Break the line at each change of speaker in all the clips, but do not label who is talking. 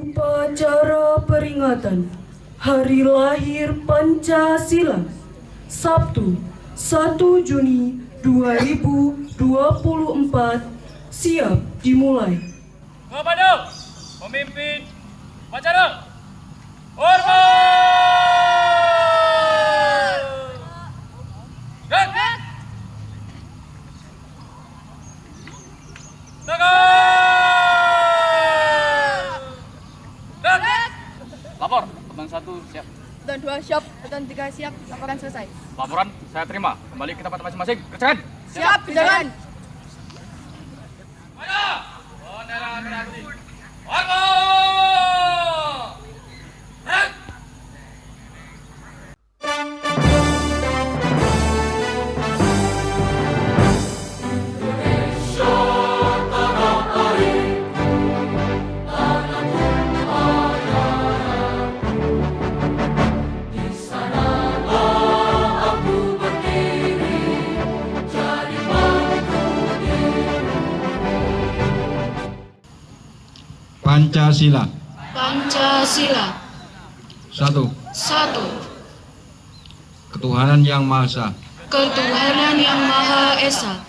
Upacara peringatan Hari Lahir Pancasila Sabtu 1 Juni 2024 siap dimulai.
Kepada pemimpin upacara, hormat! Gerak! Gerak! Lapor, ketan 1 siap.
Ketan 2 siap, ketan 3 siap, laporan selesai.
Laporan saya terima. Kembali ke tempat masing-masing. Kerjakan.
Siap, jalan.
Pada bendera merah putih. Hormat! Gerak!
Pancasila.
Pancasila.
1.
1.
Ketuhanan Yang Maha Esa.
Ketuhanan Yang Maha Esa.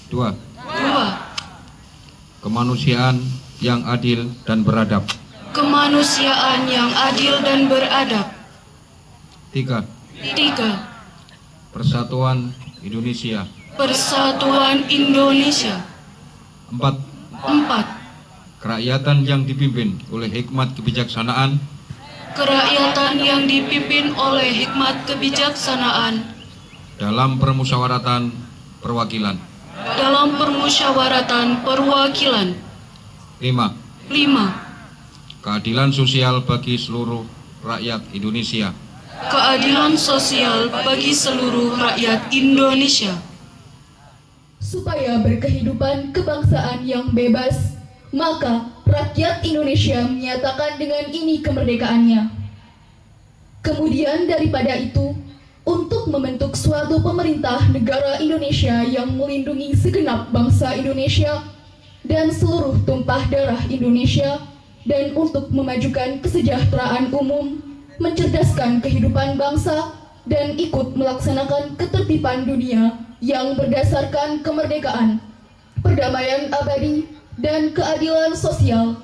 2.
2.
Kemanusiaan yang adil dan beradab.
Kemanusiaan yang adil dan beradab.
3.
3.
Persatuan Indonesia.
Persatuan Indonesia.
4.
4.
Kerakyatan yang dipimpin oleh hikmat kebijaksanaan.
Kerakyatan yang dipimpin oleh hikmat kebijaksanaan
Dalam permusyawaratan perwakilan.
dalam permusyawaratan perwakilan.
5.
5.
Keadilan sosial bagi seluruh rakyat Indonesia.
Keadilan sosial bagi seluruh rakyat Indonesia.
Supaya berkehidupan kebangsaan yang bebas, maka rakyat Indonesia menyatakan dengan ini kemerdekaannya. Kemudian daripada itu, untuk membentuk suatu pemerintah negara Indonesia yang melindungi segenap bangsa Indonesia dan seluruh tumpah darah Indonesia, dan untuk memajukan kesejahteraan umum, mencerdaskan kehidupan bangsa, dan ikut melaksanakan ketertiban dunia yang berdasarkan kemerdekaan, perdamaian abadi, dan keadilan sosial,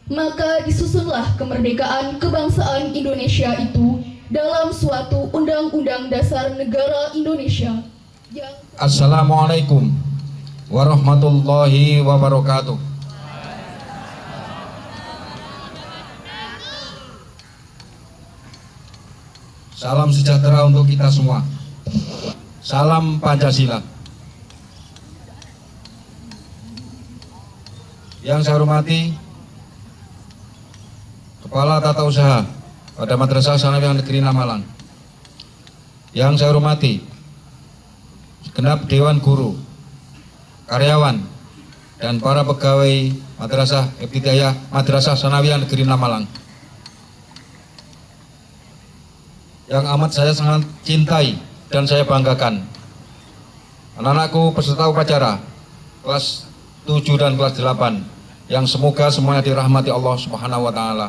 maka disusunlah kemerdekaan kebangsaan Indonesia itu dalam suatu Undang-Undang Dasar Negara Indonesia yang...
Assalamualaikum warahmatullahi wabarakatuh. Salam sejahtera untuk kita semua. Salam Pancasila. Yang saya hormati Kepala Tata Usaha pada Madrasah Sanawiyah Negeri Namalang. Yang saya hormati segenap Dewan Guru, karyawan, dan para pegawai Madrasah Ibtidaiyah Madrasah Sanawiyah Negeri Namalang. Yang amat saya sangat cintai dan saya banggakan, anak-anakku peserta upacara kelas 7 dan kelas 8 yang semoga semuanya dirahmati Allah Subhanahu wa Ta'ala.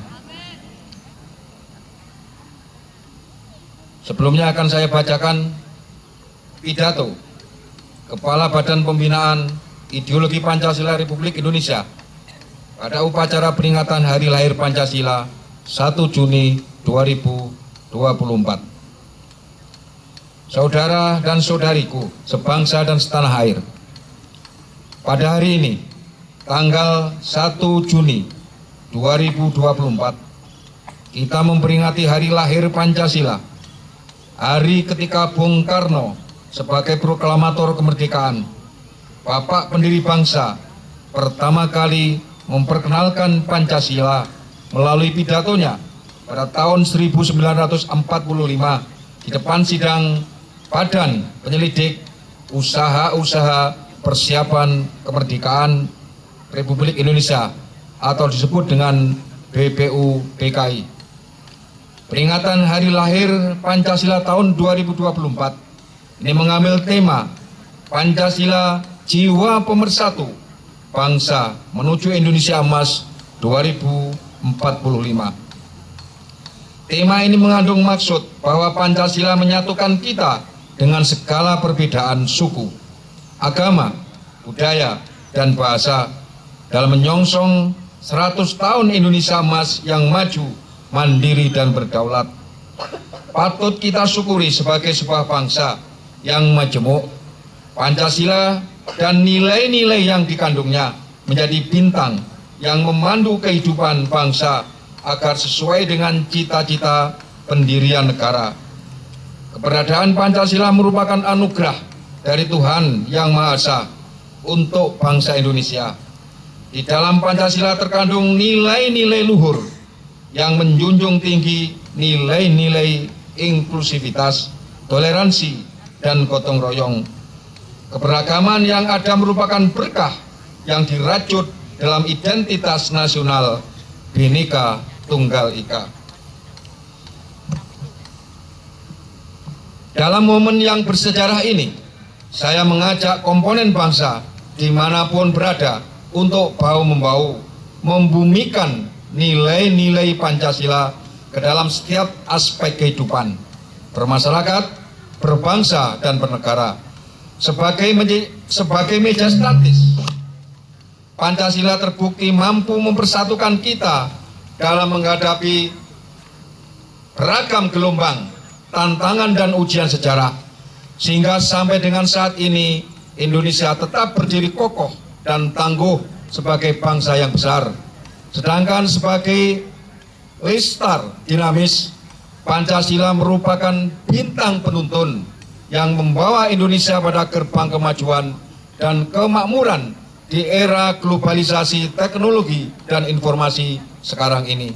Sebelumnya akan saya bacakan pidato Kepala Badan Pembinaan Ideologi Pancasila Republik Indonesia pada upacara peringatan Hari Lahir Pancasila 1 Juni 2024. Saudara dan saudariku sebangsa dan setanah air, pada hari ini, tanggal 1 Juni 2024, kita memperingati Hari Lahir Pancasila, hari ketika Bung Karno sebagai proklamator kemerdekaan, Bapak pendiri bangsa, pertama kali memperkenalkan Pancasila melalui pidatonya pada tahun 1945 di depan sidang Badan Penyelidik Usaha-Usaha Persiapan Kemerdekaan Republik Indonesia atau disebut dengan BPUPKI. Peringatan Hari Lahir Pancasila tahun 2024 ini mengambil tema Pancasila Jiwa Pemersatu Bangsa Menuju Indonesia Emas 2045. Tema ini mengandung maksud bahwa Pancasila menyatukan kita dengan segala perbedaan suku, agama, budaya, dan bahasa dalam menyongsong 100 tahun Indonesia emas yang maju, mandiri, dan berdaulat. Patut kita syukuri sebagai sebuah bangsa yang majemuk. Pancasila dan nilai-nilai yang dikandungnya menjadi bintang yang memandu kehidupan bangsa agar sesuai dengan cita-cita pendirian negara. Keberadaan Pancasila merupakan anugerah dari Tuhan Yang Maha Esa untuk bangsa Indonesia. Di dalam Pancasila terkandung nilai-nilai luhur yang menjunjung tinggi nilai-nilai inklusivitas, toleransi, dan gotong royong. Keberagaman yang ada merupakan berkah yang dirajut dalam identitas nasional Bhinneka Tunggal Ika. Dalam momen yang bersejarah ini, saya mengajak komponen bangsa dimanapun berada untuk bahu-membahu membumikan nilai-nilai Pancasila ke dalam setiap aspek kehidupan bermasyarakat, berbangsa, dan bernegara. Sebagai meja statis, Pancasila terbukti mampu mempersatukan kita dalam menghadapi beragam gelombang, tantangan, dan ujian sejarah, sehingga sampai dengan saat ini Indonesia tetap berdiri kokoh dan tangguh sebagai bangsa yang besar. Sedangkan sebagai listar dinamis, Pancasila merupakan bintang penuntun yang membawa Indonesia pada gerbang kemajuan dan kemakmuran di era globalisasi teknologi dan informasi sekarang ini.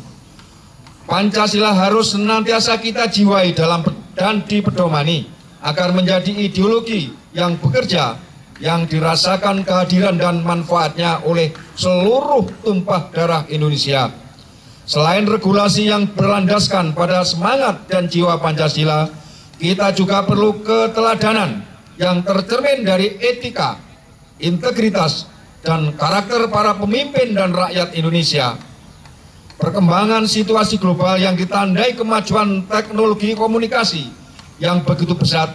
Pancasila harus senantiasa kita jiwai dan dipedomani agar menjadi ideologi yang bekerja, yang dirasakan kehadiran dan manfaatnya oleh seluruh tumpah darah Indonesia. Selain regulasi yang berlandaskan pada semangat dan jiwa Pancasila, kita juga perlu keteladanan yang tercermin dari etika, integritas, dan karakter para pemimpin dan rakyat Indonesia. Perkembangan situasi global yang ditandai kemajuan teknologi komunikasi yang begitu pesat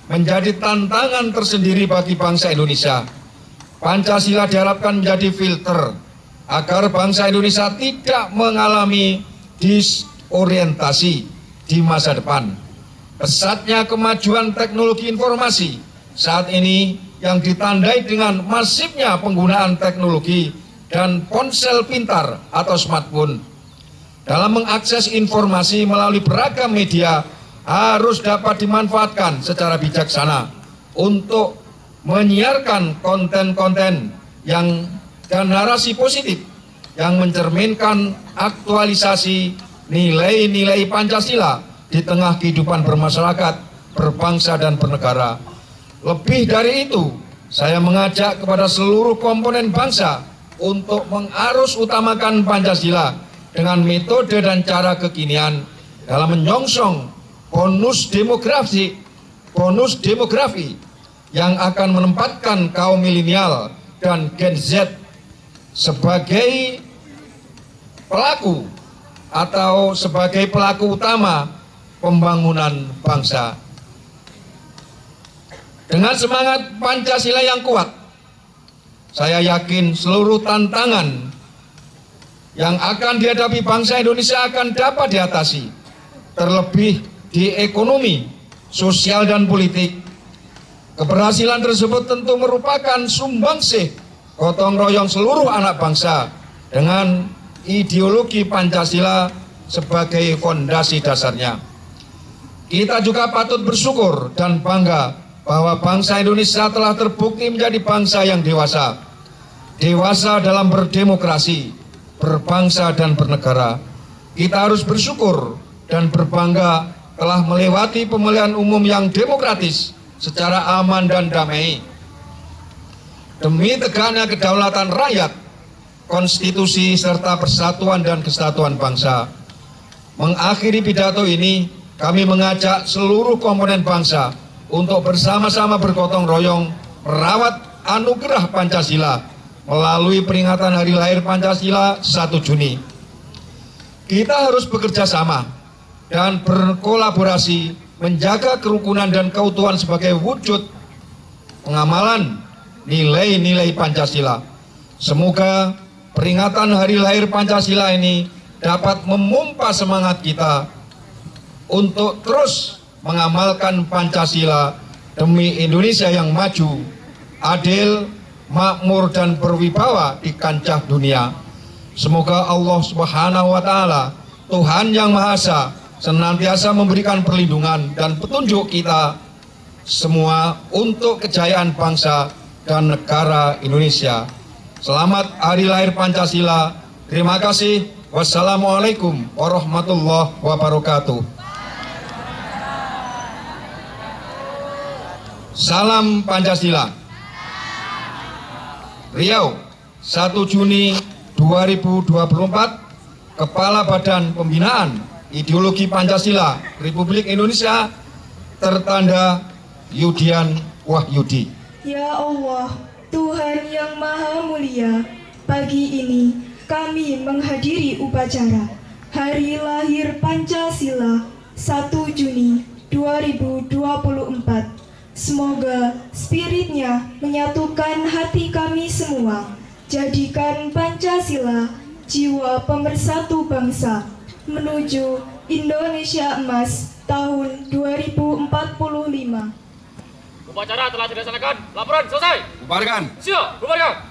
menjadi tantangan tersendiri bagi bangsa Indonesia. Pancasila diharapkan menjadi filter agar bangsa Indonesia tidak mengalami disorientasi di masa depan. Pesatnya kemajuan teknologi informasi saat ini yang ditandai dengan masifnya penggunaan teknologi dan ponsel pintar atau smartphone dalam mengakses informasi melalui beragam media harus dapat dimanfaatkan secara bijaksana untuk menyiarkan konten-konten yang dan narasi positif yang mencerminkan aktualisasi nilai-nilai Pancasila di tengah kehidupan bermasyarakat, berbangsa, dan bernegara. Lebih dari itu, saya mengajak kepada seluruh komponen bangsa untuk mengarus utamakan Pancasila dengan metode dan cara kekinian dalam menyongsong bonus demografi yang akan menempatkan kaum milenial dan Gen Z sebagai pelaku atau sebagai pelaku utama pembangunan bangsa. Dengan semangat Pancasila yang kuat, saya yakin seluruh tantangan yang akan dihadapi bangsa Indonesia akan dapat diatasi, terlebih di ekonomi, sosial, dan politik. Keberhasilan tersebut tentu merupakan sumbangsih gotong royong seluruh anak bangsa dengan ideologi Pancasila sebagai fondasi dasarnya. Kita juga patut bersyukur dan bangga bahwa bangsa Indonesia telah terbukti menjadi bangsa yang dewasa. Dewasa dalam berdemokrasi, berbangsa, dan bernegara. Kita harus bersyukur dan berbangga telah melewati pemilihan umum yang demokratis secara aman dan damai. Demi tegaknya kedaulatan rakyat, konstitusi, serta persatuan dan kesatuan bangsa. Mengakhiri pidato ini, kami mengajak seluruh komponen bangsa untuk bersama-sama bergotong royong merawat anugerah Pancasila melalui peringatan Hari Lahir Pancasila 1 Juni. kita harus bekerja sama dan berkolaborasi menjaga kerukunan dan keutuhan sebagai wujud pengamalan nilai-nilai Pancasila. Semoga peringatan hari lahir Pancasila ini dapat memompa semangat kita untuk terus mengamalkan Pancasila demi Indonesia yang maju, adil, makmur dan berwibawa di kancah dunia. Semoga Allah Subhanahu wa taala, Tuhan yang Maha Esa, senantiasa memberikan perlindungan dan petunjuk kita semua untuk kejayaan bangsa dan negara Indonesia. Selamat Hari Lahir Pancasila. Terima kasih. Wassalamualaikum warahmatullahi wabarakatuh. Salam Pancasila. Riau, 1 Juni 2024, Kepala Badan Pembinaan Ideologi Pancasila Republik Indonesia, tertanda Yudian Wahyudi.
Ya Allah, Tuhan yang Maha Mulia, pagi ini kami menghadiri upacara Hari Lahir Pancasila 1 Juni 2024. Semoga spiritnya menyatukan hati kami semua. Jadikan Pancasila jiwa pemersatu bangsa menuju Indonesia Emas tahun 2045.
Upacara telah dilaksanakan. Laporan selesai.
Bubarkan.
Siap, bubarkan.